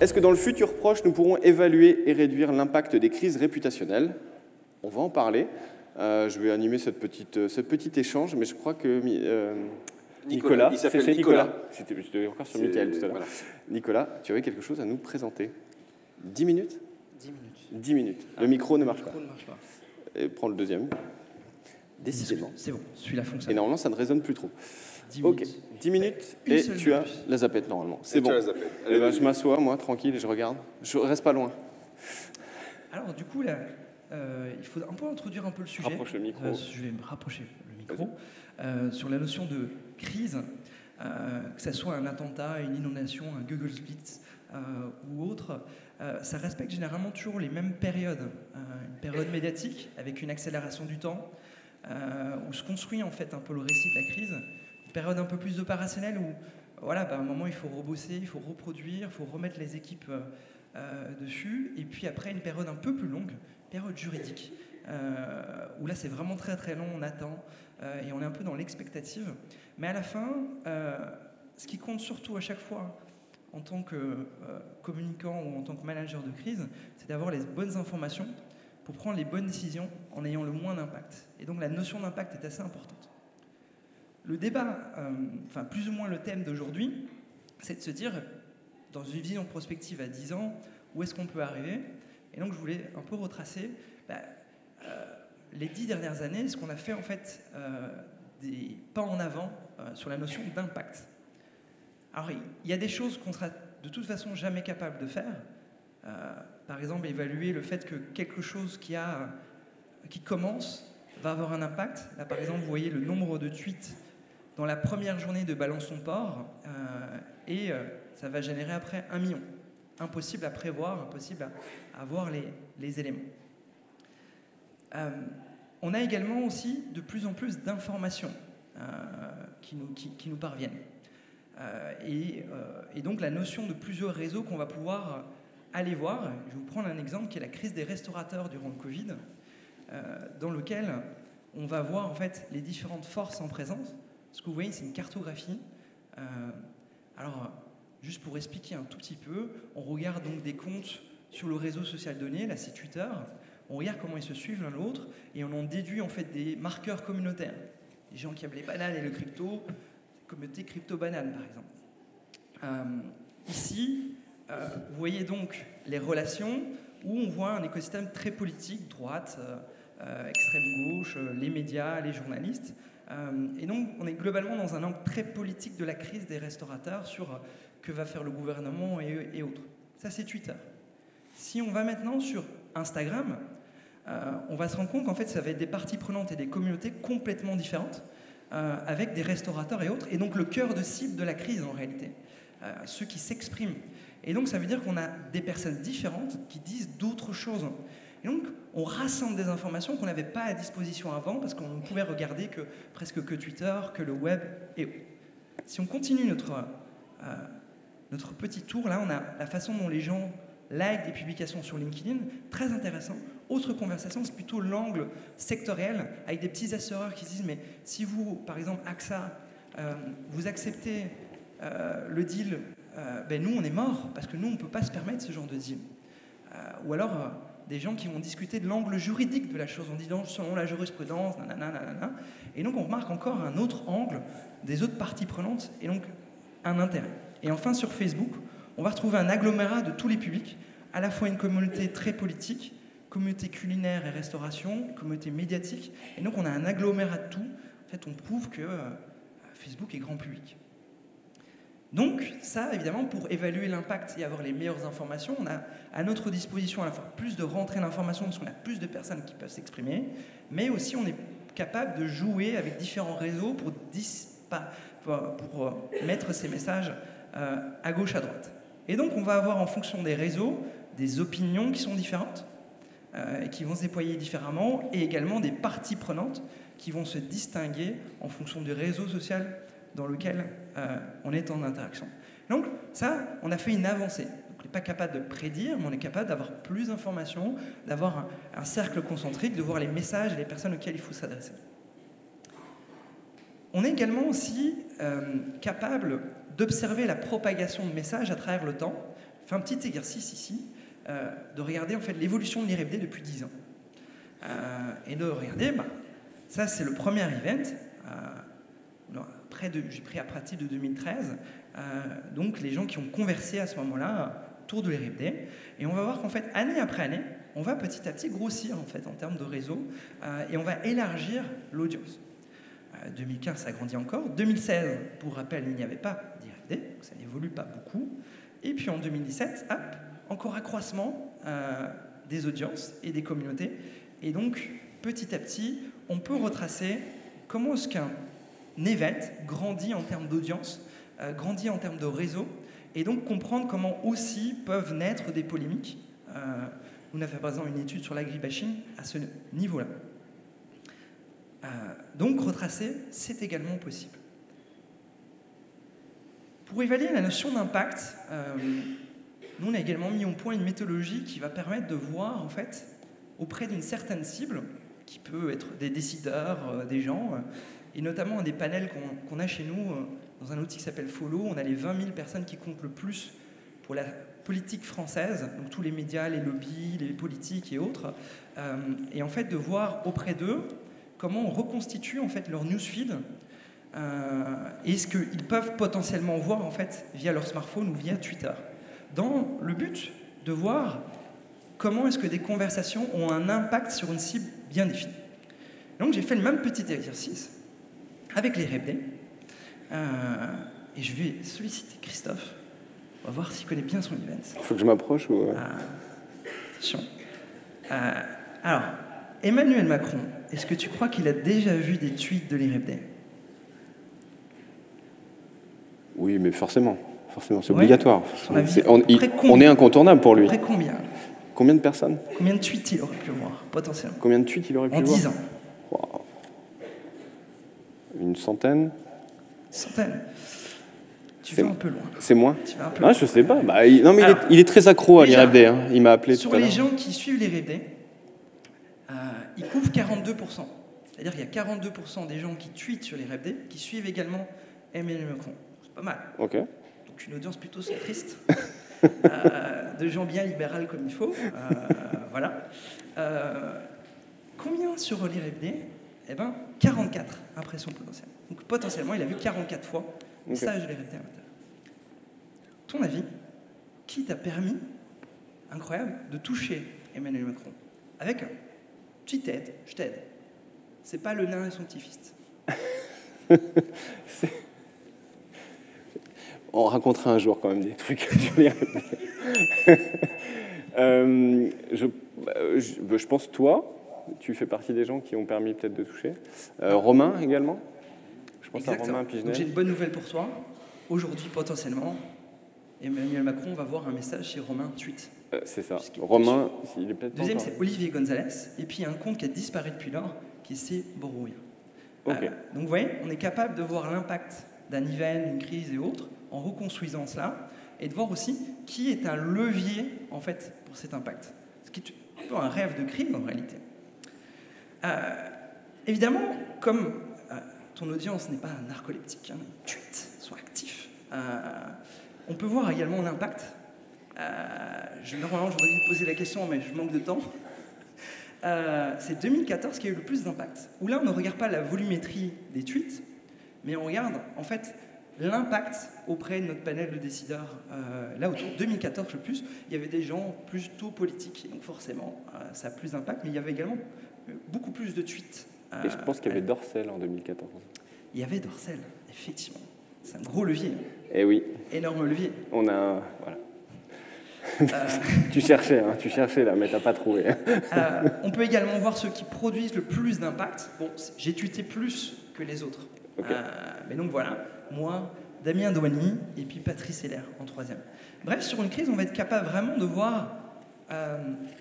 Est-ce que dans le futur proche, nous pourrons évaluer et réduire l'impact des crises réputationnelles? On va en parler. Je vais animer ce petit échange, mais je crois que Nicolas, il s'appelle Nicolas. J'étais encore sur Michael tout à l'heure. Voilà. Nicolas, tu avais quelque chose à nous présenter. 10 minutes? 10 minutes. 10 minutes. Le micro ne marche pas. Le micro ne marche pas. Et prends le deuxième. Décidément. C'est bon, celui-là fonctionne. Et normalement, ça ne résonne plus trop. 10 ok, minutes. 10 minutes et tu as la zapette normalement. C'est bon. Eh ben, je m'assois, moi, tranquille, et je regarde. Je reste pas loin. Alors, du coup, là, il faut un peu introduire un peu le sujet. Rapproche le micro. Je vais me rapprocher le micro. Sur la notion de crise, que ce soit un attentat, une inondation, un Google Blitz ou autre, ça respecte généralement toujours les mêmes périodes. Une période médiatique avec une accélération du temps, où se construit en fait un peu le récit de la crise. Une période un peu plus opérationnelle où, voilà, à un moment il faut rebosser, il faut reproduire, il faut remettre les équipes dessus. Et puis après une période un peu plus longue, période juridique, où là c'est vraiment très très long, on attend et on est un peu dans l'expectative. Mais à la fin, ce qui compte surtout à chaque fois en tant que communicant ou en tant que manager de crise, c'est d'avoir les bonnes informations pour prendre les bonnes décisions en ayant le moins d'impact. Et donc la notion d'impact est assez importante. Le débat, enfin plus ou moins le thème d'aujourd'hui, c'est de se dire, dans une vision prospective à 10 ans, où est-ce qu'on peut arriver? Et donc je voulais un peu retracer les 10 dernières années, ce qu'on a fait en fait des pas en avant sur la notion d'impact. Alors il y a des choses qu'on sera de toute façon jamais capable de faire. Par exemple, évaluer le fait que quelque chose qui commence va avoir un impact. Là, par exemple, vous voyez le nombre de tweets dans la première journée de Balance ton port, et ça va générer après 1 million. Impossible à prévoir, impossible à voir les éléments. On a également aussi de plus en plus d'informations qui nous parviennent. Et donc la notion de plusieurs réseaux qu'on va pouvoir aller voir. Je vais vous prendre un exemple qui est la crise des restaurateurs durant le Covid, dans lequel on va voir en fait les différentes forces en présence. Ce que vous voyez, c'est une cartographie. Alors, juste pour expliquer un tout petit peu, on regarde donc des comptes sur le réseau social donné, là c'est Twitter. On regarde comment ils se suivent l'un l'autre et on en déduit en fait des marqueurs communautaires. Les gens qui aiment les bananes et le crypto, communauté crypto-banane par exemple. Ici, vous voyez donc les relations où on voit un écosystème très politique, droite, extrême gauche, les médias, les journalistes. Et donc on est globalement dans un angle très politique de la crise des restaurateurs sur que va faire le gouvernement et autres. Ça c'est Twitter. Si on va maintenant sur Instagram, on va se rendre compte qu'en fait ça va être des parties prenantes et des communautés complètement différentes, avec des restaurateurs et autres, et donc le cœur de cible de la crise en réalité, ceux qui s'expriment. Et donc ça veut dire qu'on a des personnes différentes qui disent d'autres choses. Et donc on rassemble des informations qu'on n'avait pas à disposition avant parce qu'on ne pouvait regarder presque que Twitter, que le web et autres. Si on continue notre petit tour, là on a la façon dont les gens like des publications sur LinkedIn, très intéressant. Autre conversation, c'est plutôt l'angle sectoriel, avec des petits assureurs qui se disent, mais si vous, par exemple, AXA, vous acceptez le deal, ben nous, on est mort, parce que nous, on ne peut pas se permettre ce genre de deal. Ou alors, des gens qui vont discuter de l'angle juridique de la chose, en disant, selon la jurisprudence, nanana, nanana. Et donc, on remarque encore un autre angle des autres parties prenantes, et donc un intérêt. Et enfin, sur Facebook, on va retrouver un agglomérat de tous les publics, à la fois une communauté très politique, communauté culinaire et restauration, communauté médiatique, et donc on a un agglomérat de tout. En fait, on prouve que Facebook est grand public. Donc ça, évidemment, pour évaluer l'impact et avoir les meilleures informations, on a à notre disposition à la fois plus de rentrées d'informations, parce qu'on a plus de personnes qui peuvent s'exprimer, mais aussi on est capable de jouer avec différents réseaux pour mettre ces messages à gauche, à droite. Et donc on va avoir en fonction des réseaux des opinions qui sont différentes, et qui vont se déployer différemment, et également des parties prenantes qui vont se distinguer en fonction du réseau social dans lequel on est en interaction. Donc ça, on a fait une avancée. Donc, on n'est pas capable de prédire, mais on est capable d'avoir plus d'informations, d'avoir un cercle concentrique, de voir les messages et les personnes auxquelles il faut s'adresser. On est également aussi capable d'observer la propagation de messages à travers le temps, fait un petit exercice ici, de regarder en fait l'évolution de l'IRFD depuis 10 ans. Et de regarder, ça c'est le premier event, j'ai pris à partir de 2013, donc les gens qui ont conversé à ce moment-là autour de l'IRFD, et on va voir qu'en fait, année après année, on va petit à petit grossir en fait en termes de réseau, et on va élargir l'audience. 2015, ça grandit encore. 2016, pour rappel, il n'y avait pas d'IRFD, donc ça n'évolue pas beaucoup. Et puis en 2017, hop, encore accroissement des audiences et des communautés. Et donc, petit à petit, on peut retracer comment est-ce qu'un event grandit en termes d'audience, grandit en termes de réseau, et donc comprendre comment aussi peuvent naître des polémiques. On a fait par exemple une étude sur l'agribashing à ce niveau-là. Donc retracer, c'est également possible. Pour évaluer la notion d'impact, nous on a également mis au point une méthodologie qui va permettre de voir en fait auprès d'une certaine cible, qui peut être des décideurs, des gens, et notamment un des panels qu'on a chez nous dans un outil qui s'appelle Follow. On a les 20 000 personnes qui comptent le plus pour la politique française, donc tous les médias, les lobbies, les politiques et autres, et en fait de voir auprès d'eux comment on reconstitue en fait leur newsfeed et ce qu'ils peuvent potentiellement voir en fait via leur smartphone ou via Twitter, dans le but de voir comment est-ce que des conversations ont un impact sur une cible bien définie. Donc j'ai fait le même petit exercice avec les RFD et je vais solliciter Christophe. On va voir s'il connaît bien son event. Il faut que je m'approche ou... Attention. Alors, Emmanuel Macron, est-ce que tu crois qu'il a déjà vu des tweets de l'IRFD? Oui, mais forcément. Forcément, c'est obligatoire. On est incontournable pour lui. Après combien? Combien de personnes? Combien de tweets il aurait pu voir, potentiellement? Combien de tweets il aurait pu voir? En 10 ans. Wow. Une centaine? Centaine. Tu vas un peu loin. C'est moins? Non, je sais pas. Non, mais il est très accro à l'IRFD. Hein. Il m'a appelé sur les gens qui suivent l'IRFD, il couvre 42%. C'est-à-dire qu'il y a 42% des gens qui tweetent sur l'IRFD qui suivent également Emmanuel Macron. C'est pas mal. Ok. Donc une audience plutôt centriste, de gens bien libérales comme il faut. Voilà. Combien sur l'IRFD? Eh bien, 44 impressions potentielles. Donc potentiellement, il a vu 44 fois le message de l'IRFD à l'intérieur. Ton avis, qui t'a permis, incroyable, de toucher Emmanuel Macron avec un tu t'aides, je t'aide. C'est pas le nain et son petit-fils. On racontera un jour quand même des trucs sur l'IRFD. Je pense toi, tu fais partie des gens qui ont permis peut-être de toucher. Romain également. Je pense à Romain Pigenet. Donc j'ai une bonne nouvelle pour toi. Aujourd'hui, potentiellement, Emmanuel Macron va voir un message chez Romain tweet. C'est ça. Romain, il est peut-être. Deuxième, c'est Olivier Gonzalez. Et puis il y a un compte qui a disparu depuis lors, qui c'est Borouille. Okay. Donc vous voyez, on est capable de voir l'impact d'un event, d'une crise et autres, en reconstruisant cela, et de voir aussi qui est un levier, en fait, pour cet impact. Ce qui est un peu un rêve de crise, en réalité. Évidemment, comme ton audience n'est pas un narcoleptique, tweet, sois actif. On peut voir également l'impact. Normalement, j'aurais dû poser la question, mais je manque de temps. C'est 2014 qui a eu le plus d'impact. Où là, on ne regarde pas la volumétrie des tweets, mais on regarde, en fait, l'impact auprès de notre panel de décideurs. Là, autour de 2014, le plus, il y avait des gens plutôt politiques. Donc forcément, ça a plus d'impact, mais il y avait également beaucoup plus de tweets. Et je pense qu'il y avait Dorcel en 2014. Il y avait Dorcel, effectivement. C'est un gros levier. Eh oui. Énorme levier. On a... Voilà. Tu cherchais là, mais t'as pas trouvé. On peut également voir ceux qui produisent le plus d'impact. Bon, j'ai tweeté plus que les autres. Okay. Mais donc voilà, moi, Damien Douani et puis Patrice Heller en troisième. Bref, sur une crise, on va être capable vraiment de voir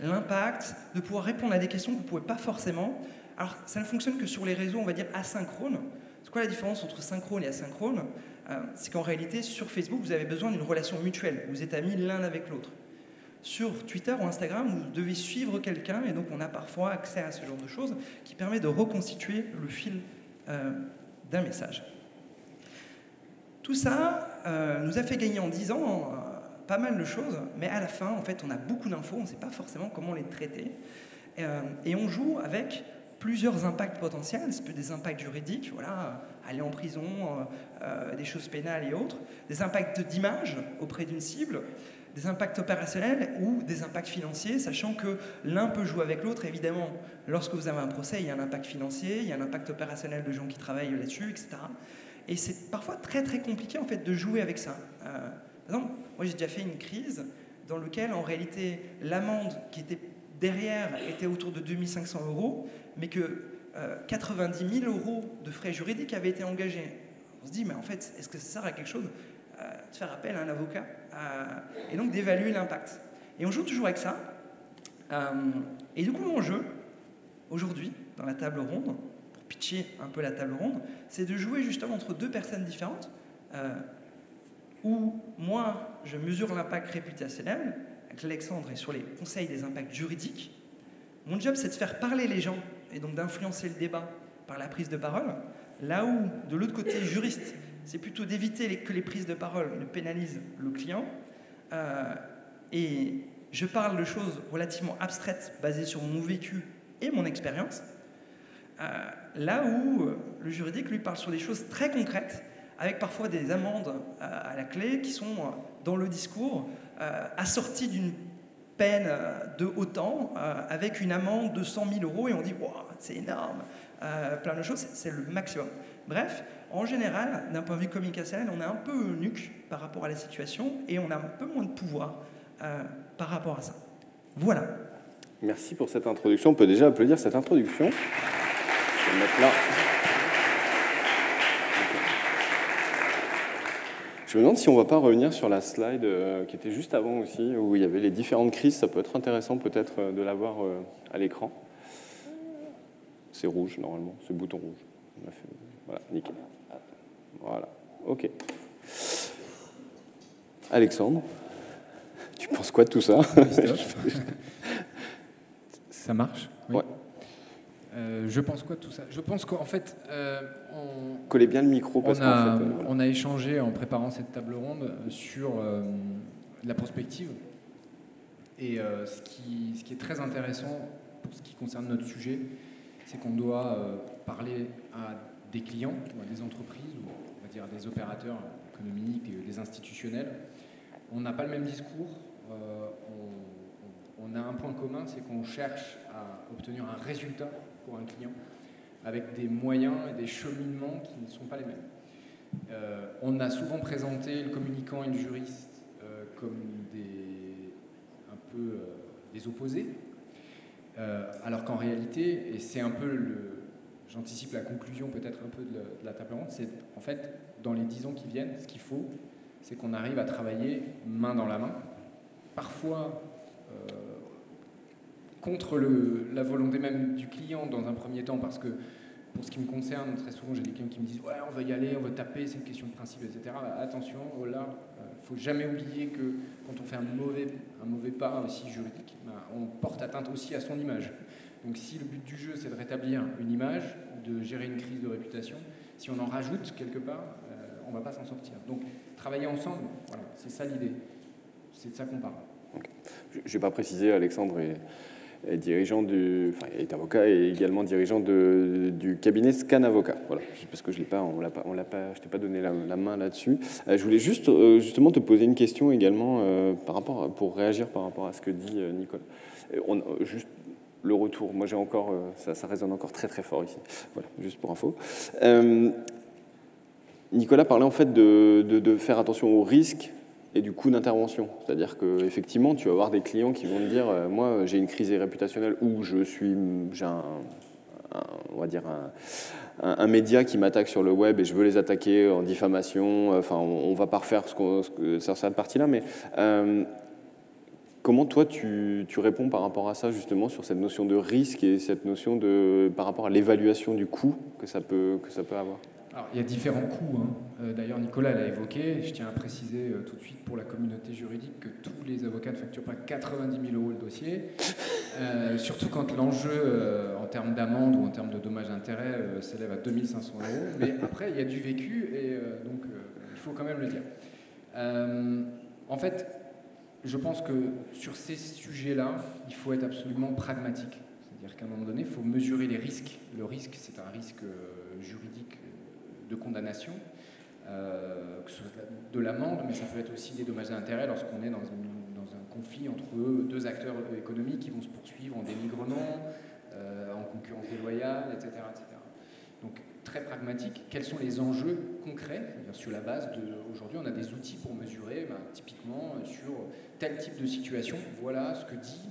l'impact, de pouvoir répondre à des questions que vous ne pouvez pas forcément. Alors, ça ne fonctionne que sur les réseaux, on va dire, asynchrones. C'est quoi la différence entre synchrone et asynchrone? C'est qu'en réalité, sur Facebook, vous avez besoin d'une relation mutuelle. Vous êtes amis l'un avec l'autre. Sur Twitter ou Instagram, vous devez suivre quelqu'un, et donc on a parfois accès à ce genre de choses qui permet de reconstituer le fil d'un message. Tout ça nous a fait gagner en 10 ans pas mal de choses, mais à la fin, en fait, on a beaucoup d'infos, on ne sait pas forcément comment les traiter. Et on joue avec plusieurs impacts potentiels, ça peut être des impacts juridiques, voilà, aller en prison, des choses pénales et autres, des impacts d'image auprès d'une cible, des impacts opérationnels ou des impacts financiers, sachant que l'un peut jouer avec l'autre, évidemment. Lorsque vous avez un procès, il y a un impact financier, il y a un impact opérationnel de gens qui travaillent là-dessus, etc. Et c'est parfois très très compliqué en fait de jouer avec ça. Par exemple, moi j'ai déjà fait une crise dans laquelle en réalité l'amende qui était derrière était autour de 2 500 €, mais que 90 000 € de frais juridiques avaient été engagés. On se dit, mais en fait, est-ce que ça sert à quelque chose de faire appel à un avocat et donc d'évaluer l'impact. Et on joue toujours avec ça. Et du coup, mon jeu, aujourd'hui, dans la table ronde, pour pitcher un peu la table ronde, c'est de jouer justement entre deux personnes différentes, où moi, je mesure l'impact réputationnel, avec Alexandre et sur les conseils des impacts juridiques. Mon job, c'est de faire parler les gens, et donc d'influencer le débat par la prise de parole, là où, de l'autre côté, juriste, c'est plutôt d'éviter que les prises de parole ne pénalisent le client. Et je parle de choses relativement abstraites, basées sur mon vécu et mon expérience, là où le juridique, lui, parle sur des choses très concrètes, avec parfois des amendes à la clé qui sont dans le discours, assorties d'une peine de autant, avec une amende de 100 000 € et on dit wow, c'est énorme, plein de choses, c'est le maximum. Bref, en général, d'un point de vue communicationnel, on est un peu nuque par rapport à la situation et on a un peu moins de pouvoir par rapport à ça. Voilà. Merci pour cette introduction. On peut déjà applaudir cette introduction. Je vais le mettre là. Je me demande si on ne va pas revenir sur la slide qui était juste avant aussi, où il y avait les différentes crises. Ça peut être intéressant peut-être de l'avoir à l'écran. C'est rouge normalement, c'est bouton rouge. On a fait... Voilà, nickel. Voilà, ok. Alexandre, tu penses quoi de tout ça? Ça marche? Oui. Ouais. Je pense quoi de tout ça? Je pense qu'en fait, collez bien le micro parce qu'en fait, on a échangé en préparant cette table ronde sur la prospective. Et ce qui est très intéressant pour ce qui concerne notre sujet, c'est qu'on doit parler à des clients, ou à des entreprises, ou on va dire à des opérateurs économiques, des institutionnels. On n'a pas le même discours. On a un point commun, c'est qu'on cherche à obtenir un résultat pour un client avec des moyens et des cheminements qui ne sont pas les mêmes. On a souvent présenté le communicant et le juriste comme des opposés, alors qu'en réalité, et c'est un peu j'anticipe la conclusion peut-être un peu de la table ronde, c'est en fait dans les 10 ans qui viennent, ce qu'il faut, c'est qu'on arrive à travailler main dans la main, parfois contre la volonté même du client dans un premier temps, parce que pour ce qui me concerne, très souvent j'ai des clients qui me disent « ouais, on veut y aller, on veut taper, c'est une question de principe, etc. » Attention, oh là, il ne faut jamais oublier que quand on fait un mauvais pas aussi juridique, on porte atteinte aussi à son image. Donc si le but du jeu c'est de rétablir une image, de gérer une crise de réputation, si on en rajoute quelque part, on ne va pas s'en sortir. Donc travailler ensemble, voilà, c'est ça l'idée. C'est de ça qu'on parle. Okay. Je ne vais pas préciser, Alexandre est dirigeant est avocat et également dirigeant du cabinet Scan Avocat. Voilà, parce que je t'ai pas donné la main là-dessus. Je voulais justement te poser une question également pour réagir par rapport à ce que dit Nicolas. Juste le retour, moi j'ai encore, ça résonne encore très très fort ici. Voilà, juste pour info. Nicolas parlait en fait de faire attention aux risques et du coût d'intervention. C'est-à-dire qu'effectivement, tu vas avoir des clients qui vont te dire moi, j'ai une crise réputationnelle ou j'ai un média qui m'attaque sur le web et je veux les attaquer en diffamation. Enfin, on ne va pas refaire sur cette partie-là, mais comment toi, tu réponds par rapport à ça, justement, sur cette notion de risque et cette notion par rapport à l'évaluation du coût que ça peut avoir? Alors, il y a différents coûts. D'ailleurs, Nicolas l'a évoqué. Je tiens à préciser tout de suite pour la communauté juridique que tous les avocats ne facturent pas 90 000 € le dossier. Surtout quand l'enjeu, en termes d'amende ou en termes de dommages d'intérêt, s'élève à 2 500 €. Mais après, il y a du vécu et donc il faut quand même le dire. En fait, je pense que sur ces sujets-là, il faut être absolument pragmatique. C'est-à-dire qu'à un moment donné, il faut mesurer les risques. Le risque, c'est un risque juridique de condamnation, que ce soit de l'amende, mais ça peut être aussi des dommages et intérêts lorsqu'on est dans un conflit entre deux acteurs économiques qui vont se poursuivre en dénigrement, en concurrence déloyale, etc., etc. Donc, très pragmatique, quels sont les enjeux concrets, c'est-à-dire sur la base de... Aujourd'hui, on a des outils pour mesurer, typiquement, sur tel type de situation, voilà ce que dit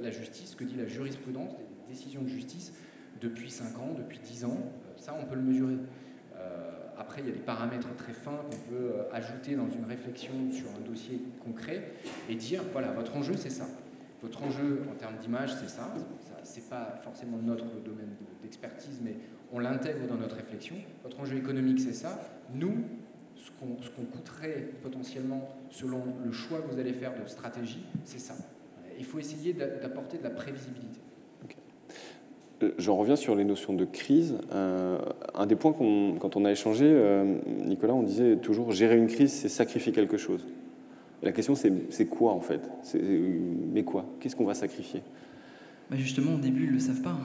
la justice, ce que dit la jurisprudence, des décisions de justice depuis 5 ans, depuis 10 ans, ça, on peut le mesurer. Après, il y a des paramètres très fins qu'on peut ajouter dans une réflexion sur un dossier concret et dire, voilà, votre enjeu, c'est ça. Votre enjeu en termes d'image, c'est ça. C'est pas forcément notre domaine d'expertise, mais on l'intègre dans notre réflexion. Votre enjeu économique, c'est ça. Nous, ce qu'on coûterait potentiellement selon le choix que vous allez faire de stratégie, c'est ça. Il faut essayer d'apporter de la prévisibilité. Okay. J'en reviens sur les notions de crise. Un des points quand on a échangé, Nicolas, on disait toujours gérer une crise, c'est sacrifier quelque chose. La question, c'est quoi en fait? Mais quoi? Qu'est-ce qu'on va sacrifier? Bah justement, au début, ils ne le savent pas.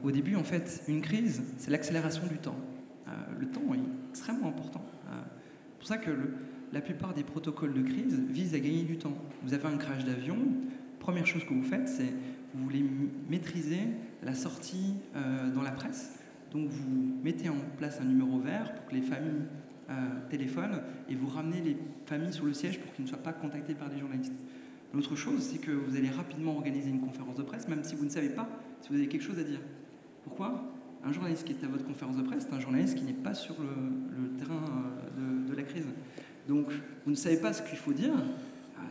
Au début, en fait, une crise, c'est l'accélération du temps. Le temps est extrêmement important. C'est pour ça que la plupart des protocoles de crise visent à gagner du temps. Vous avez un crash d'avion, première chose que vous faites, c'est vous voulez maîtriser la sortie dans la presse. Donc vous mettez en place un numéro vert pour que les familles téléphonent et vous ramenez les familles sur le siège pour qu'ils ne soient pas contactés par des journalistes. L'autre chose, c'est que vous allez rapidement organiser une conférence de presse, même si vous ne savez pas si vous avez quelque chose à dire. Pourquoi? Un journaliste qui est à votre conférence de presse, c'est un journaliste qui n'est pas sur le terrain de la crise. Donc, vous ne savez pas ce qu'il faut dire,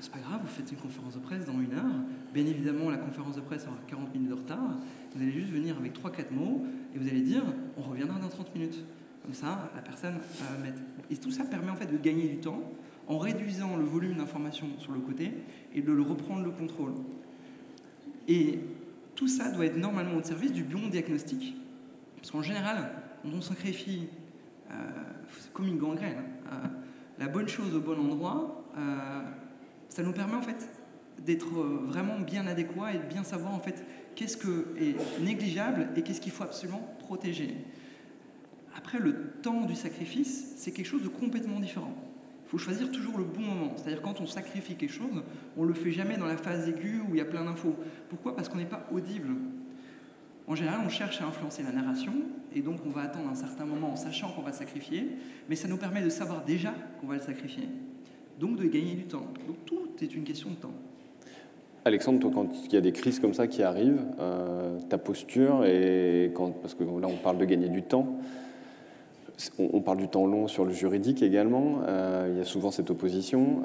c'est pas grave, vous faites une conférence de presse dans 1 heure. Bien évidemment, la conférence de presse aura 40 minutes de retard. Vous allez juste venir avec 3-4 mots et vous allez dire « on reviendra dans 30 minutes ». Comme ça, la personne va mettre... Et tout ça permet en fait de gagner du temps en réduisant le volume d'informations sur le côté et de le reprendre le contrôle. Et tout ça doit être normalement au service du bon diagnostic. Parce qu'en général, quand on sacrifie, c'est comme une gangrène, la bonne chose au bon endroit, ça nous permet en fait d'être vraiment bien adéquat et de bien savoir en fait qu'est-ce que est négligeable et qu'est-ce qu'il faut absolument protéger. Après, le temps du sacrifice, c'est quelque chose de complètement différent. Il faut choisir toujours le bon moment. C'est-à-dire quand on sacrifie quelque chose, on ne le fait jamais dans la phase aiguë où il y a plein d'infos. Pourquoi? Parce qu'on n'est pas audible. En général, on cherche à influencer la narration, et donc on va attendre un certain moment en sachant qu'on va sacrifier, mais ça nous permet de savoir déjà qu'on va le sacrifier. Donc de gagner du temps. Donc tout est une question de temps. Alexandre, toi, quand il y a des crises comme ça qui arrivent, ta posture, parce que là on parle de gagner du temps, on parle du temps long sur le juridique également, il y a souvent cette opposition.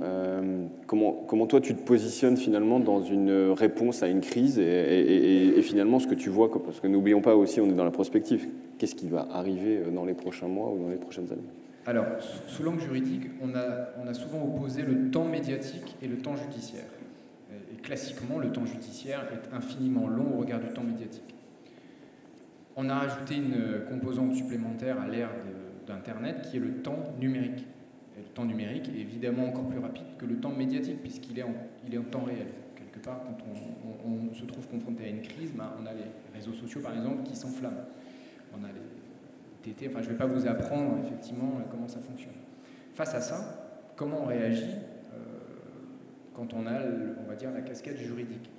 Comment toi tu te positionnes finalement dans une réponse à une crise et finalement ce que tu vois, parce que n'oublions pas aussi, on est dans la prospective, qu'est-ce qui va arriver dans les prochains mois ou dans les prochaines années? Alors, sous l'angle juridique, on a souvent opposé le temps médiatique et le temps judiciaire. Et classiquement, le temps judiciaire est infiniment long au regard du temps médiatique. On a ajouté une composante supplémentaire à l'ère d'Internet qui est le temps numérique. Et le temps numérique est évidemment encore plus rapide que le temps médiatique puisqu'il est en temps réel. Quelque part, quand on se trouve confronté à une crise, on a les réseaux sociaux par exemple qui s'enflamment. On a les TT, enfin je ne vais pas vous apprendre effectivement comment ça fonctionne. Face à ça, comment on réagit quand on a, on va dire, la casquette juridique?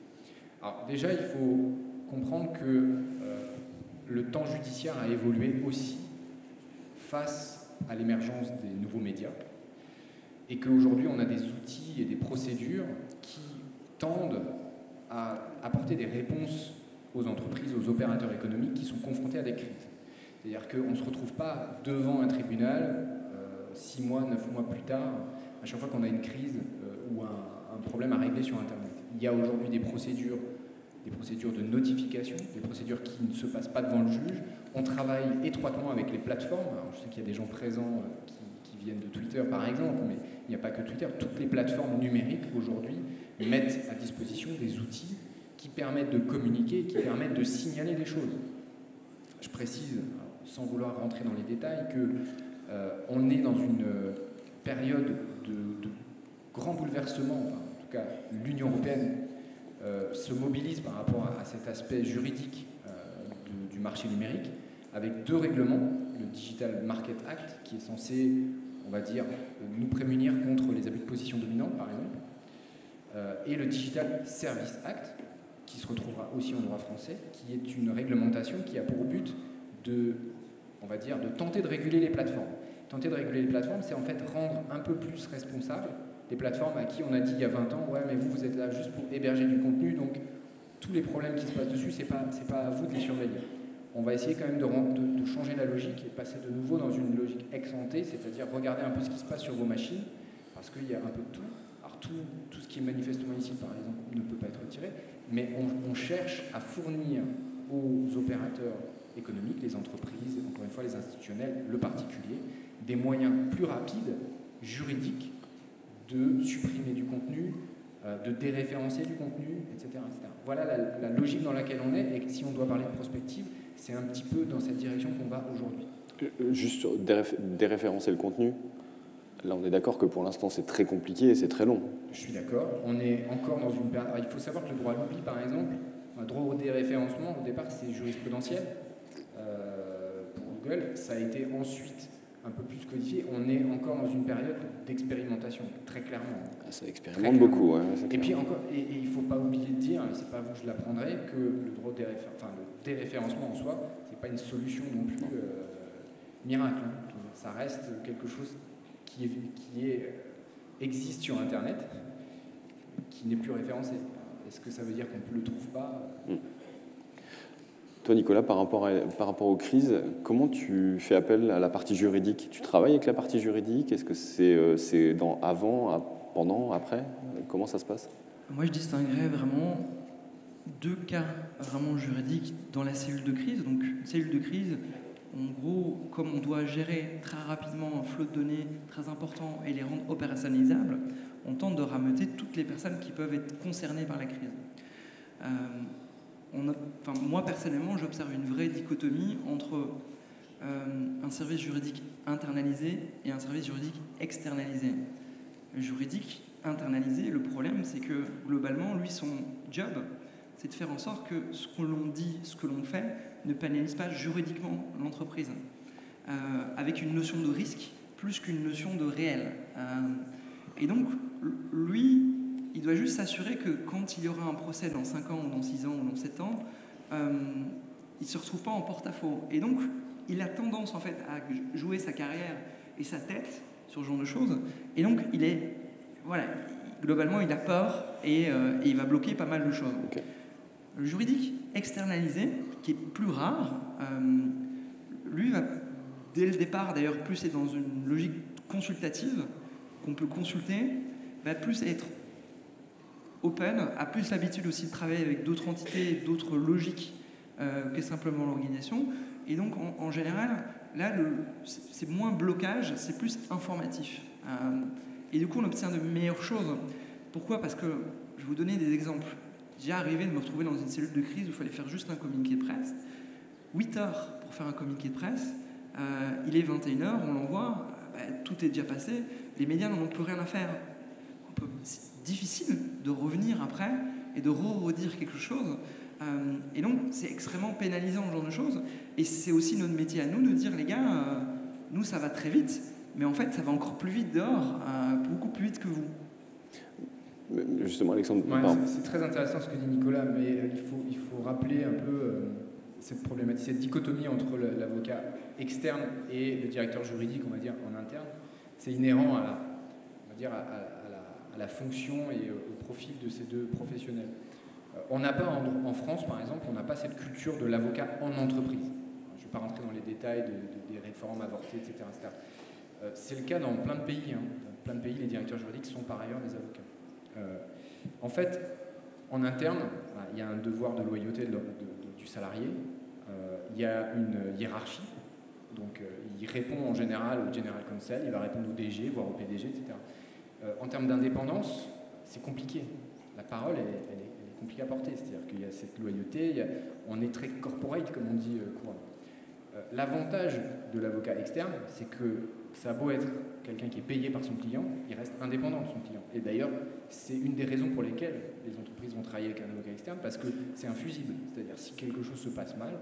Alors déjà, il faut comprendre que le temps judiciaire a évolué aussi face à l'émergence des nouveaux médias et qu'aujourd'hui on a des outils et des procédures qui tendent à apporter des réponses aux entreprises, aux opérateurs économiques qui sont confrontés à des crises. C'est-à-dire qu'on ne se retrouve pas devant un tribunal 6 mois, 9 mois plus tard, à chaque fois qu'on a une crise ou un problème à régler sur Internet. Il y a aujourd'hui des procédures de notification, des procédures qui ne se passent pas devant le juge. On travaille étroitement avec les plateformes. Alors, je sais qu'il y a des gens présents qui viennent de Twitter, par exemple, mais il n'y a pas que Twitter. Toutes les plateformes numériques, aujourd'hui, mettent à disposition des outils qui permettent de communiquer, qui permettent de signaler des choses. Je précise, sans vouloir rentrer dans les détails, qu'on est dans une période de grand bouleversement, enfin, en tout tout cas l'Union européenne, se mobilise par rapport à cet aspect juridique du marché numérique, avec 2 règlements, le Digital Market Act, qui est censé, on va dire, nous prémunir contre les abus de position dominante, par exemple, et le Digital Service Act, qui se retrouvera aussi en droit français, qui est une réglementation qui a pour but de, on va dire, de tenter de réguler les plateformes. Tenter de réguler les plateformes, c'est en fait rendre un peu plus responsables des plateformes à qui on a dit il y a 20 ans, ouais, mais vous êtes là juste pour héberger du contenu, donc tous les problèmes qui se passent dessus, c'est pas à vous de les surveiller. On va essayer quand même de changer la logique et de passer de nouveau dans une logique ex-ante, c'est-à-dire regarder un peu ce qui se passe sur vos machines, parce qu'il y a un peu de tout. Alors tout ce qui est manifestement ici, par exemple, ne peut pas être retiré, mais on cherche à fournir aux opérateurs économiques, les entreprises, encore une fois les institutionnels, le particulier, des moyens plus rapides, juridiques, de supprimer du contenu, de déréférencer du contenu, etc. Voilà la logique dans laquelle on est, et si on doit parler de prospective, c'est un petit peu dans cette direction qu'on va aujourd'hui. Juste sur déréférencer le contenu, là on est d'accord que pour l'instant c'est très compliqué et c'est très long. Je suis d'accord, on est encore dans une période... Il faut savoir que le droit à l'oubli, par exemple, un droit au déréférencement, au départ c'est jurisprudentiel pour Google, ça a été ensuite un peu plus codifié, on est encore dans une période d'expérimentation, très clairement. Ça expérimente beaucoup, ouais. Et puis encore, et il ne faut pas oublier de dire, et c'est pas vous que je l'apprendrai, que le droit le déréférencement en soi, c'est pas une solution non plus miracle. Hein. Ça reste quelque chose qui existe sur Internet, qui n'est plus référencé. Est-ce que ça veut dire qu'on ne le trouve pas Toi, Nicolas, par rapport aux crises, comment tu fais appel à la partie juridique? Tu travailles avec la partie juridique? Est-ce que c'est dans avant, pendant, après? Comment ça se passe? Moi, je distinguerais vraiment 2 cas vraiment juridiques dans la cellule de crise. Donc, une cellule de crise, en gros, comme on doit gérer très rapidement un flot de données très important et les rendre opérationnalisables, on tente de rameuter toutes les personnes qui peuvent être concernées par la crise. Moi, personnellement, j'observe une vraie dichotomie entre un service juridique internalisé et un service juridique externalisé. Le juridique internalisé, le problème, c'est que globalement, lui, son job, c'est de faire en sorte que ce que l'on dit, ce que l'on fait, ne pénalise pas juridiquement l'entreprise, avec une notion de risque plus qu'une notion de réel. Et donc, lui, il doit juste s'assurer que quand il y aura un procès dans 5 ans, ou dans 6 ans, ou dans 7 ans, il ne se retrouve pas en porte-à-faux. Et donc, il a tendance, en fait, à jouer sa carrière et sa tête sur ce genre de choses. Et donc, globalement, il a peur et il va bloquer pas mal de choses. Okay. Le juridique externalisé, qui est plus rare, lui va, dès le départ, d'ailleurs, plus être dans une logique consultative, qu'on peut consulter, va plus être open, a plus l'habitude aussi de travailler avec d'autres entités, d'autres logiques que simplement l'organisation. Et donc, en général, là, c'est moins blocage, c'est plus informatif. Et du coup, on obtient de meilleures choses. Pourquoi? Parce que, je vais vous donner des exemples. J'ai arrivé de me retrouver dans une cellule de crise où il fallait faire juste un communiqué de presse. 8 heures pour faire un communiqué de presse. Il est 21h, on l'envoie, tout est déjà passé, les médias n'en ont plus rien à faire. C'est difficile de revenir après et de redire quelque chose. Et donc, c'est extrêmement pénalisant, ce genre de choses. Et c'est aussi notre métier à nous de dire, les gars, nous, ça va très vite, mais en fait, ça va encore plus vite dehors, beaucoup plus vite que vous. Justement, Alexandre. Ouais, c'est très intéressant ce que dit Nicolas, mais il faut rappeler un peu cette problématique, cette dichotomie entre l'avocat externe et le directeur juridique, on va dire, en interne. C'est inhérent à la fonction et au profil de ces 2 professionnels. On n'a pas, en France, par exemple, on n'a pas cette culture de l'avocat en entreprise. Je ne vais pas rentrer dans les détails des réformes avortées, etc. C'est le cas dans plein de pays. Dans plein de pays, les directeurs juridiques sont par ailleurs des avocats. En fait, en interne, il y a un devoir de loyauté du salarié, il y a une hiérarchie, donc il répond en général au General Counsel, il va répondre au DG, voire au PDG, etc. En termes d'indépendance, c'est compliqué. La parole, elle est compliquée à porter, c'est-à-dire qu'il y a cette loyauté, on est très corporate, comme on dit couramment. L'avantage de l'avocat externe, c'est que ça a beau être quelqu'un qui est payé par son client, il reste indépendant de son client. Et d'ailleurs, c'est une des raisons pour lesquelles les entreprises vont travailler avec un avocat externe, parce que c'est infusible. C'est-à-dire, si quelque chose se passe mal,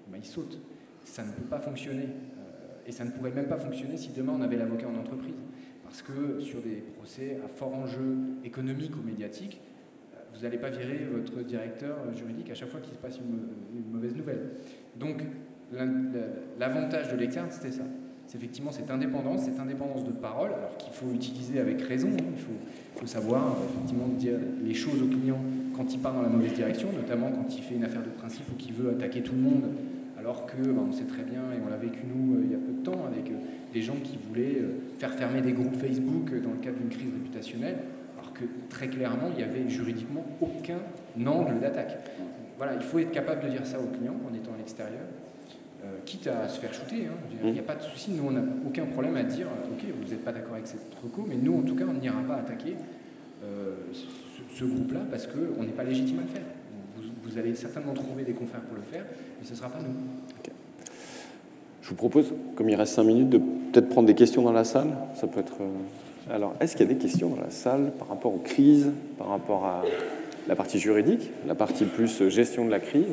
ben, il saute. Ça ne peut pas fonctionner. Et ça ne pourrait même pas fonctionner si demain on avait l'avocat en entreprise. Parce que sur des procès à fort enjeu économique ou médiatique, vous n'allez pas virer votre directeur juridique à chaque fois qu'il se passe une mauvaise nouvelle. Donc, l'avantage de l'externe, c'était ça. C'est effectivement cette indépendance de parole, alors qu'il faut utiliser avec raison. Hein. Il faut savoir effectivement dire les choses au client quand il part dans la mauvaise direction, notamment quand il fait une affaire de principe ou qu'il veut attaquer tout le monde, alors que on sait très bien, et on l'a vécu nous il y a peu de temps, avec des gens qui voulaient faire fermer des groupes Facebook dans le cadre d'une crise réputationnelle, alors que très clairement, il n'y avait juridiquement aucun angle d'attaque. Voilà, il faut être capable de dire ça au client en étant à l'extérieur. Quitte à se faire shooter, hein. Il n'y a pas de souci, nous on n'a aucun problème à dire ok, vous n'êtes pas d'accord avec cette reco, mais nous en tout cas on n'ira pas attaquer ce groupe-là parce qu'on n'est pas légitime à le faire. Vous allez certainement trouver des confrères pour le faire, mais ce ne sera pas nous. Okay. Je vous propose, comme il reste 5 minutes, de peut-être prendre des questions dans la salle. Ça peut être. Alors, est-ce qu'il y a des questions dans la salle par rapport aux crises, par rapport à la partie juridique, la partie plus gestion de la crise?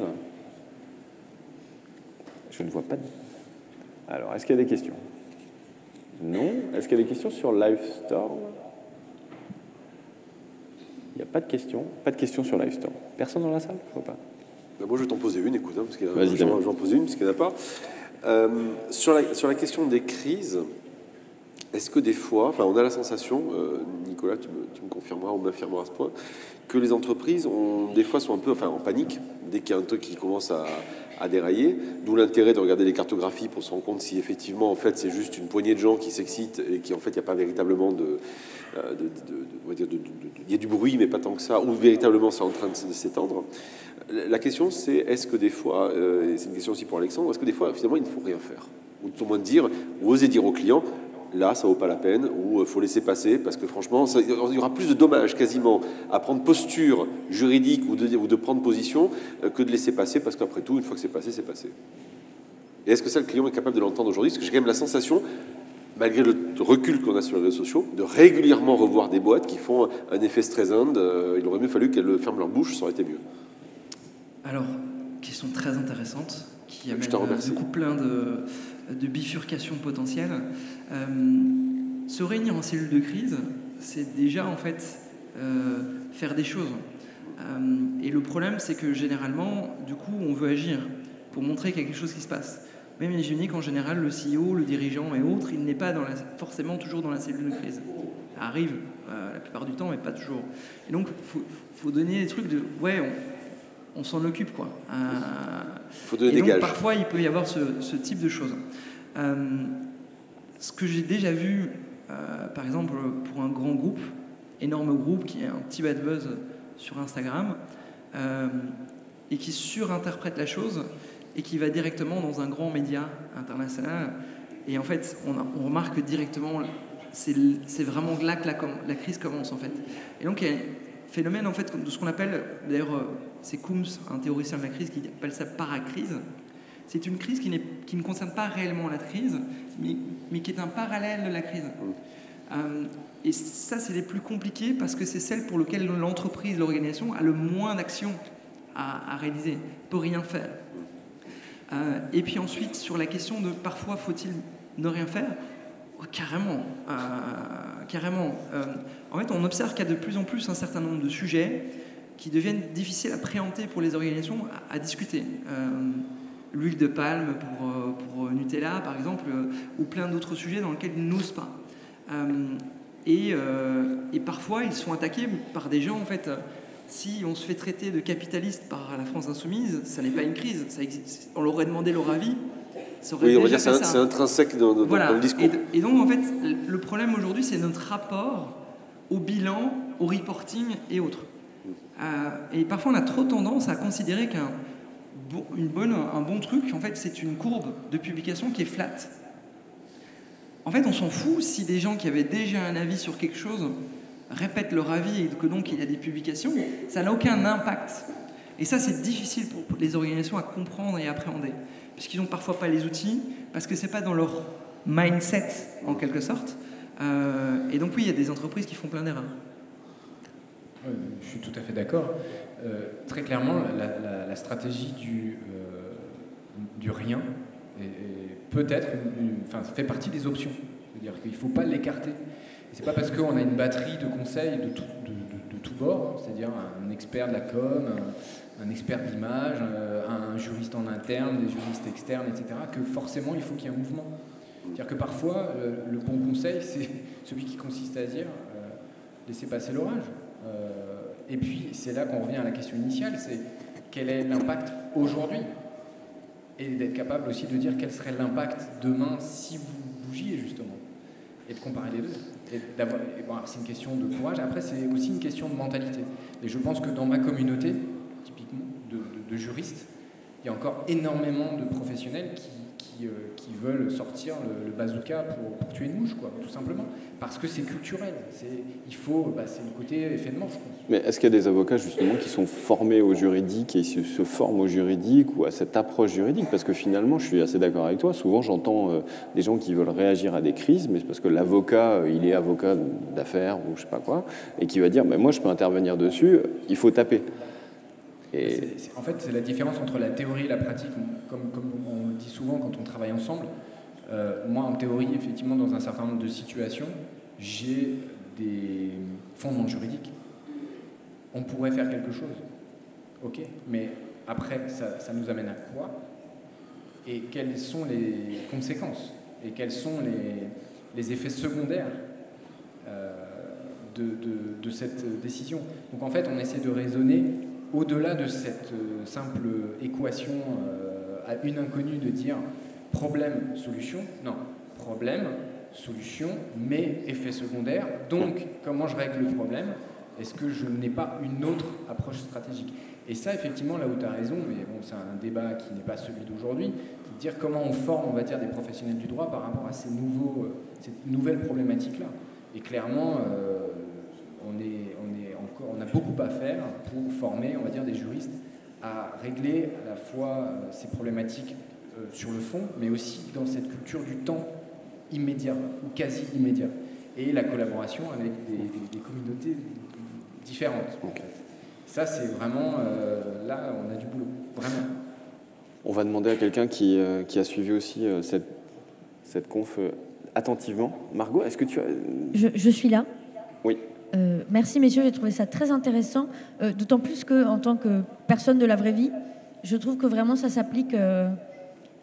Je ne vois pas de... Alors, est-ce qu'il y a des questions? Non. Est-ce qu'il y a des questions sur Livestorm? Il n'y a pas de questions. Pas de questions sur Livestorm. Personne dans la salle? Je ne vois pas. Ben moi, je vais t'en poser une, écoute. Hein, parce j'en pose une, parce qu'il n'y en a pas. Sur la question des crises, est-ce que des fois, enfin, on a la sensation, Nicolas, tu me confirmeras ou m'affirmeras ce point, que les entreprises, des fois, sont un peu en panique dès qu'il y a un truc qui commence à dérailler, d'où l'intérêt de regarder les cartographies pour se rendre compte si effectivement, en fait, c'est juste une poignée de gens qui s'excitent et qui, en fait, il n'y a pas véritablement il y a du bruit, mais pas tant que ça, ou véritablement c'est en train de s'étendre. La question, c'est est-ce que des fois, et c'est une question aussi pour Alexandre, est-ce que des fois, finalement, il ne faut rien faire? Ou tout au moins dire, ou oser dire au client, là, ça vaut pas la peine, ou il faut laisser passer, parce que franchement, il y aura plus de dommages quasiment à prendre posture juridique ou de prendre position que de laisser passer, parce qu'après tout, une fois que c'est passé, c'est passé. Et est-ce que ça, le client est capable de l'entendre aujourd'hui? Parce que j'ai quand même la sensation, malgré le recul qu'on a sur les réseaux sociaux, de régulièrement revoir des boîtes qui font un effet Streisand. Il aurait mieux fallu qu'elles ferment leur bouche, ça aurait été mieux. Alors, question très intéressante, qui amène du coup plein de bifurcations potentielles. Se réunir en cellule de crise, c'est déjà en fait faire des choses. Et le problème, c'est que généralement, du coup, on veut agir pour montrer qu'il y a quelque chose qui se passe. Même imaginez qu'en général, le CEO, le dirigeant et autres, il n'est pas forcément toujours dans la cellule de crise. Ça arrive la plupart du temps, mais pas toujours. Et donc, faut donner des trucs de ouais, on s'en occupe quoi. Faut donner des gages. Parfois, il peut y avoir ce type de choses. Ce que j'ai déjà vu, par exemple, pour un grand groupe, énorme groupe qui a un petit bad buzz sur Instagram et qui surinterprète la chose et qui va directement dans un grand média international. Et en fait, on remarque directement, c'est vraiment là que la crise commence en fait. Et donc, il y a un phénomène en fait de ce qu'on appelle, d'ailleurs, c'est Coombs, un théoricien de la crise, qui appelle ça paracrise. C'est une crise qui ne concerne pas réellement la crise, mais qui est un parallèle de la crise. Et ça, c'est les plus compliqués parce que c'est celle pour laquelle l'entreprise, l'organisation a le moins d'actions à réaliser, peut rien faire. Et puis ensuite, sur la question de parfois faut-il ne rien faire, carrément. En fait, on observe qu'il y a de plus en plus un certain nombre de sujets qui deviennent difficiles à préempter pour les organisations à discuter. L'huile de palme pour Nutella, par exemple, ou plein d'autres sujets dans lesquels ils n'osent pas. Et parfois, ils sont attaqués par des gens, en fait, si on se fait traiter de capitaliste par la France insoumise, ça n'est pas une crise. Ça existe. On leur aurait demandé leur avis. Ça aurait on va dire c'est intrinsèque dans le discours. Et donc, en fait, le problème aujourd'hui, c'est notre rapport au bilan, au reporting et autres. Et parfois, on a trop tendance à considérer qu'un bon truc, en fait, c'est une courbe de publication qui est flat. En fait, on s'en fout si des gens qui avaient déjà un avis sur quelque chose répètent leur avis et que donc il y a des publications, ça n'a aucun impact. Et ça, c'est difficile pour les organisations à comprendre et à appréhender, puisqu'ils n'ont parfois pas les outils, parce que c'est pas dans leur mindset en quelque sorte. Et donc oui, il y a des entreprises qui font plein d'erreurs. Je suis tout à fait d'accord. Très clairement, la stratégie du rien peut-être, ça fait partie des options. C'est-à-dire qu'il ne faut pas l'écarter. C'est pas parce qu'on a une batterie de conseils de tous bords, c'est-à-dire un expert de la com, un expert d'image, un juriste en interne, des juristes externes, etc., que forcément il faut qu'il y ait un mouvement. C'est-à-dire que parfois, le bon conseil, c'est celui qui consiste à dire laissez passer l'orage. Et puis, c'est là qu'on revient à la question initiale, c'est quel est l'impact aujourd'hui? Et d'être capable aussi de dire quel serait l'impact demain si vous bougiez, justement. Et de comparer les deux. C'est une question de courage. Après, c'est aussi une question de mentalité. Et je pense que dans ma communauté, typiquement, de juristes, il y a encore énormément de professionnels qui veulent sortir le bazooka pour tuer une mouche, quoi, tout simplement. Parce que c'est culturel. C'est le côté effet de manche, quoi. Mais est-ce qu'il y a des avocats, justement, qui sont formés au juridique et se forment au juridique ou à cette approche juridique? Parce que finalement, je suis assez d'accord avec toi. Souvent, j'entends des gens qui veulent réagir à des crises, mais c'est parce que l'avocat, il est avocat d'affaires ou je sais pas quoi, et qui va dire, moi, je peux intervenir dessus, il faut taper. En fait, c'est la différence entre la théorie et la pratique. Comme on le dit souvent quand on travaille ensemble, moi, en théorie, effectivement, dans un certain nombre de situations, j'ai des fondements juridiques. On pourrait faire quelque chose. Ok, mais après, ça nous amène à quoi? Et quelles sont les conséquences? Et quels sont les effets secondaires de cette décision? Donc en fait, on essaie de raisonner au-delà de cette simple équation à une inconnue de dire problème, solution. Non, problème, solution, mais effet secondaire. Donc, comment je règle le problème? Est-ce que je n'ai pas une autre approche stratégique? Et ça, effectivement, là où tu as raison, mais bon, c'est un débat qui n'est pas celui d'aujourd'hui, c'est de dire comment on forme, on va dire, des professionnels du droit par rapport à ces nouvelles problématiques-là. Et clairement, on a beaucoup à faire pour former, on va dire, des juristes à régler à la fois ces problématiques sur le fond, mais aussi dans cette culture du temps immédiat ou quasi immédiat. Et la collaboration avec des communautés différentes. Okay. Ça, c'est vraiment... là, on a du boulot. Vraiment. On va demander à quelqu'un qui a suivi aussi cette conf attentivement. Margot, est-ce que tu as... Je suis là. Oui. Merci, messieurs. J'ai trouvé ça très intéressant. D'autant plus qu'en tant que personne de la vraie vie, je trouve que vraiment ça s'applique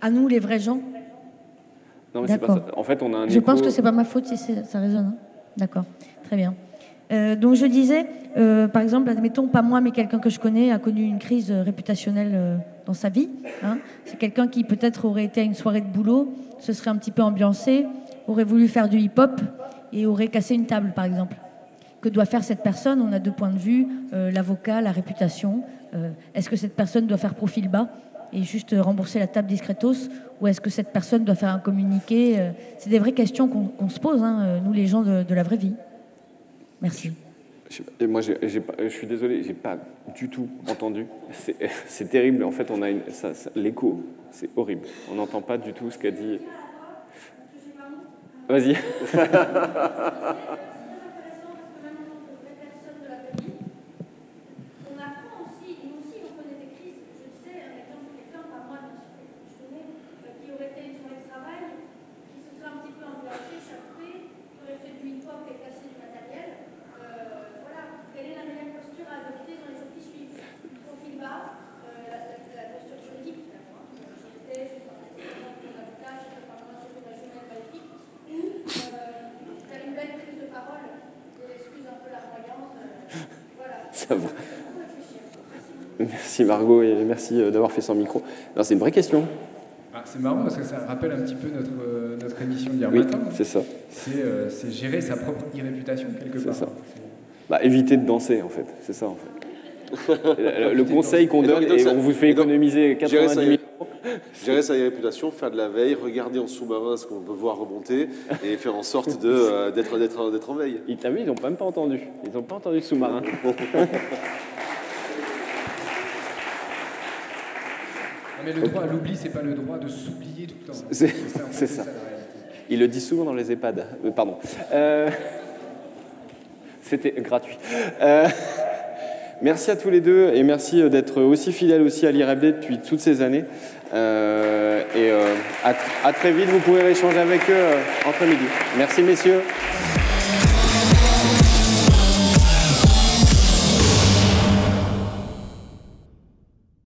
à nous, les vrais gens. Non, mais c'est pas ça. En fait, on a un Je pense que c'est pas ma faute si ça résonne. Hein. D'accord. Très bien. Donc je disais, par exemple, admettons, pas moi, mais quelqu'un que je connais a connu une crise réputationnelle dans sa vie. Hein. C'est quelqu'un qui peut-être aurait été à une soirée de boulot, se serait un petit peu ambiancé, aurait voulu faire du hip-hop et aurait cassé une table, par exemple. Que doit faire cette personne? On a deux points de vue, l'avocat, la réputation. Est-ce que cette personne doit faire profil bas et juste rembourser la table discretos, ou est-ce que cette personne doit faire un communiqué? C'est des vraies questions qu'on se pose, hein, nous les gens de la vraie vie. Merci. Et moi, je suis désolé, j'ai pas du tout entendu. C'est terrible. En fait, on a l'écho, c'est horrible. On n'entend pas du tout ce qu'a dit. Vas-y. Ça va. Merci Margot et merci d'avoir fait sans micro. C'est une vraie question. Ah, c'est marrant parce que ça rappelle un petit peu notre émission d'hier matin. C'est ça. C'est gérer sa propre irréputation quelque part. C'est ça. Éviter de danser en fait. C'est ça en fait. Le conseil qu'on donne, et on vous fait économiser 90 000 euros. Gérer sa réputation, faire de la veille, regarder en sous-marin ce qu'on peut voir remonter et faire en sorte d'être en veille. T'as vu, ils n'ont même pas entendu. Ils n'ont pas entendu le sous-marin. Mais le droit à l'oubli, c'est pas le droit de s'oublier tout le temps. C'est ça. Ils le disent souvent dans les EHPAD. Pardon. C'était gratuit. Merci à tous les deux et merci d'être aussi fidèles aussi à l'IRFD depuis toutes ces années. À très vite, vous pourrez échanger avec eux entre midi. Merci messieurs.